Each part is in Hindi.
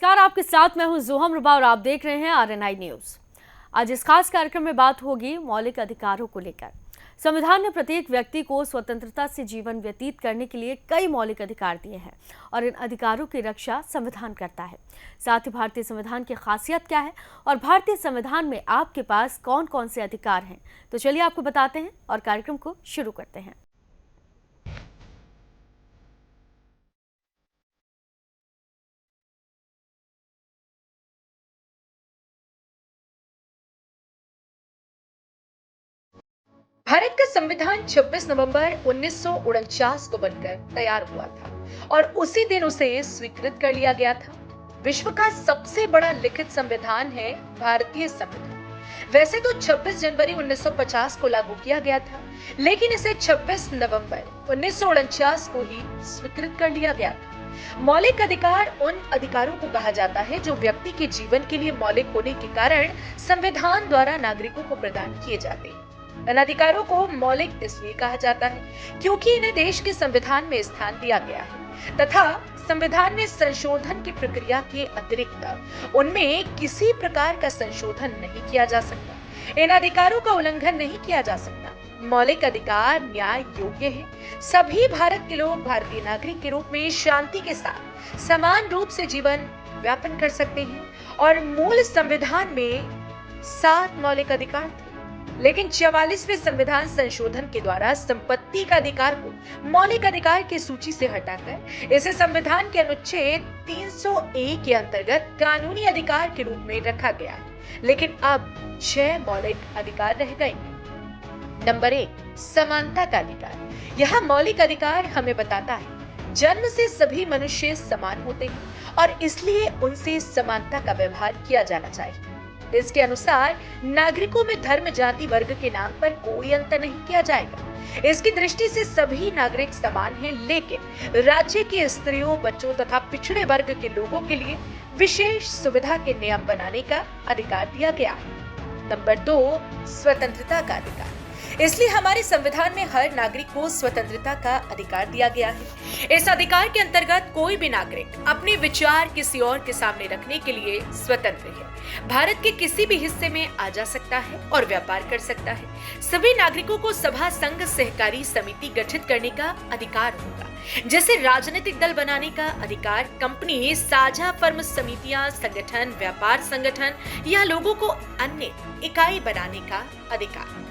नमस्कार, आपके साथ मैं हूं जोहम रुबा और आप देख रहे हैं आरएनआई न्यूज। आज इस खास कार्यक्रम में बात होगी मौलिक अधिकारों को लेकर। संविधान ने प्रत्येक व्यक्ति को स्वतंत्रता से जीवन व्यतीत करने के लिए कई मौलिक अधिकार दिए हैं और इन अधिकारों की रक्षा संविधान करता है। साथ ही भारतीय संविधान की खासियत क्या है और भारतीय संविधान में आपके पास कौन कौन से अधिकार हैं, तो चलिए आपको बताते हैं और कार्यक्रम को शुरू करते हैं। भारत का संविधान 26 नवंबर 1949 को बनकर तैयार हुआ था और उसी दिन उसे स्वीकृत कर लिया गया था। विश्व का सबसे बड़ा लिखित संविधान है भारतीय संविधान। वैसे तो 26 जनवरी 1950 को लागू किया गया था, लेकिन इसे 26 नवंबर 1949 को ही स्वीकृत कर लिया गया था। मौलिक अधिकार उन अधिकारों को कहा जाता है जो व्यक्ति के जीवन के लिए मौलिक होने के कारण संविधान द्वारा नागरिकों को प्रदान किए जाते हैं। इन अधिकारों को मौलिक इसलिए कहा जाता है क्योंकि इन्हें देश के संविधान में स्थान दिया गया है तथा संविधान में संशोधन की प्रक्रिया के अतिरिक्त उनमें किसी प्रकार का संशोधन नहीं किया जा सकता। इन अधिकारों का उल्लंघन नहीं किया जा सकता। मौलिक अधिकार न्याय योग्य है। सभी भारत के लोग भारतीय नागरिक के रूप में शांति के साथ समान रूप से जीवन यापन कर सकते हैं और मूल संविधान में 7 मौलिक अधिकार थे, लेकिन 44वें संविधान संशोधन के द्वारा संपत्ति का अधिकार को मौलिक अधिकार की सूची से हटाकर इसे संविधान के अनुच्छेद 301 के अंतर्गत कानूनी अधिकार के रूप में रखा गया है। लेकिन अब 6 मौलिक अधिकार रह गए। नंबर 1, समानता का अधिकार। यह मौलिक अधिकार हमें बताता है जन्म से सभी मनुष्य समान होते हैं और इसलिए उनसे समानता का व्यवहार किया जाना चाहिए। इसके अनुसार नागरिकों में धर्म जाति वर्ग के नाम पर कोई अंतर नहीं किया जाएगा। इसकी दृष्टि से सभी नागरिक समान हैं, लेकिन राज्य की स्त्रियों, बच्चों तथा पिछड़े वर्ग के लोगों के लिए विशेष सुविधा के नियम बनाने का अधिकार दिया गया है। नंबर 2, स्वतंत्रता का अधिकार। इसलिए हमारे संविधान में हर नागरिक को स्वतंत्रता का अधिकार दिया गया है। इस अधिकार के अंतर्गत कोई भी नागरिक अपने विचार किसी और के सामने रखने के लिए स्वतंत्र है। भारत के किसी भी हिस्से में आ जा सकता है और व्यापार कर सकता है। सभी नागरिकों को सभा, संघ, सहकारी समिति गठित करने का अधिकार होगा, जैसे राजनीतिक दल बनाने का अधिकार, कंपनी, साझा फर्म, समितियां, संगठन, व्यापार संगठन या लोगों को अन्य इकाई बनाने का अधिकार।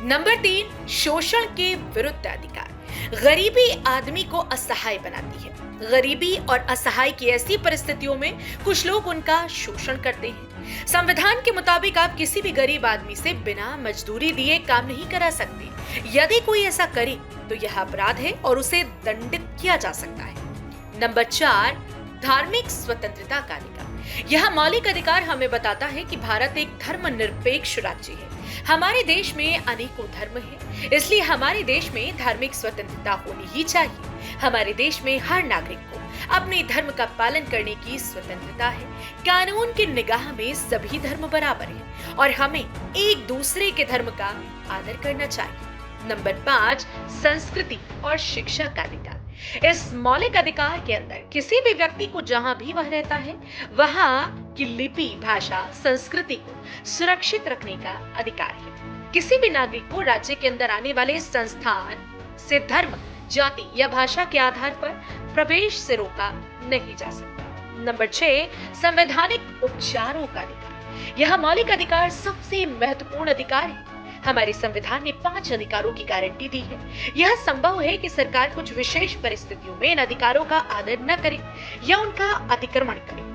नंबर 3, शोषण के विरुद्ध अधिकार। गरीबी आदमी को असहाय बनाती है। गरीबी और असहाय की ऐसी परिस्थितियों में कुछ लोग उनका शोषण करते हैं। संविधान के मुताबिक आप किसी भी गरीब आदमी से बिना मजदूरी दिए काम नहीं करा सकते। यदि कोई ऐसा करे तो यह अपराध है और उसे दंडित किया जा सकता है। नंबर 4, धार्मिक स्वतंत्रता का अधिकार। यह मौलिक अधिकार हमें बताता है कि भारत एक धर्मनिरपेक्ष राज्य है। हमारे देश में अनेकों धर्म हैं, इसलिए हमारे देश में धार्मिक स्वतंत्रता होनी ही चाहिए। हमारे देश में हर नागरिक को अपने धर्म का पालन करने की स्वतंत्रता है। कानून की निगाह में सभी धर्म बराबर हैं और हमें एक दूसरे के धर्म का आदर करना चाहिए। नंबर 5, संस्कृति और शिक्षा का अधिकार। इस मौलिक अधिकार के अंदर किसी भी व्यक्ति को जहां भी वह रहता है वहां की लिपि, भाषा, संस्कृति को सुरक्षित रखने का अधिकार है। किसी भी नागरिक को राज्य के अंदर आने वाले संस्थान से धर्म, जाति या भाषा के आधार पर प्रवेश से रोका नहीं जा सकता। नंबर 6, संवैधानिक उपचारों का अधिकार। यह मौलिक अधिकार सबसे महत्वपूर्ण अधिकार है। हमारे संविधान ने 5 अधिकारों की गारंटी दी है। यह संभव है कि सरकार कुछ विशेष परिस्थितियों में इन अधिकारों का आदर न करे या उनका अतिक्रमण करे।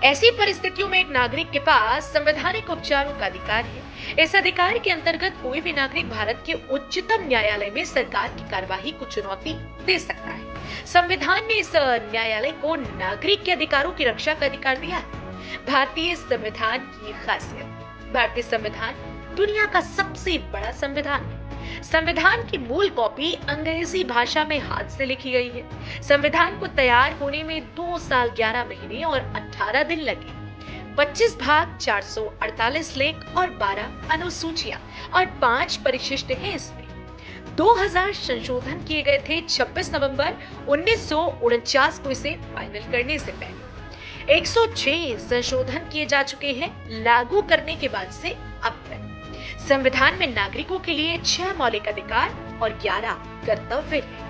ऐसी परिस्थितियों में एक नागरिक के पास संवैधानिक उपचारों का अधिकार है। इस अधिकार के अंतर्गत कोई भी नागरिक भारत के उच्चतम न्यायालय में सरकार की कार्यवाही को चुनौती दे सकता है। संविधान ने इस न्यायालय को नागरिक के अधिकारों की रक्षा का अधिकार दिया है। भारतीय संविधान की खासियत। भारतीय संविधान दुनिया का सबसे बड़ा संविधान है। संविधान की मूल कॉपी अंग्रेजी भाषा में हाथ से लिखी गई है। संविधान को तैयार होने में 2 साल 11 महीने और 18 दिन लगे। 25 भाग, 448 लेख और 12 अनुसूचियां और 5 परिशिष्ट हैं इसमें। 2000 संशोधन किए गए थे 26 नवंबर 1949 को इसे फाइनल करने से पहले। 106 संशोधन किए जा चुके हैं लागू करने के बाद से अब तक। संविधान में नागरिकों के लिए 6 मौलिक अधिकार और 11 कर्तव्य हैं।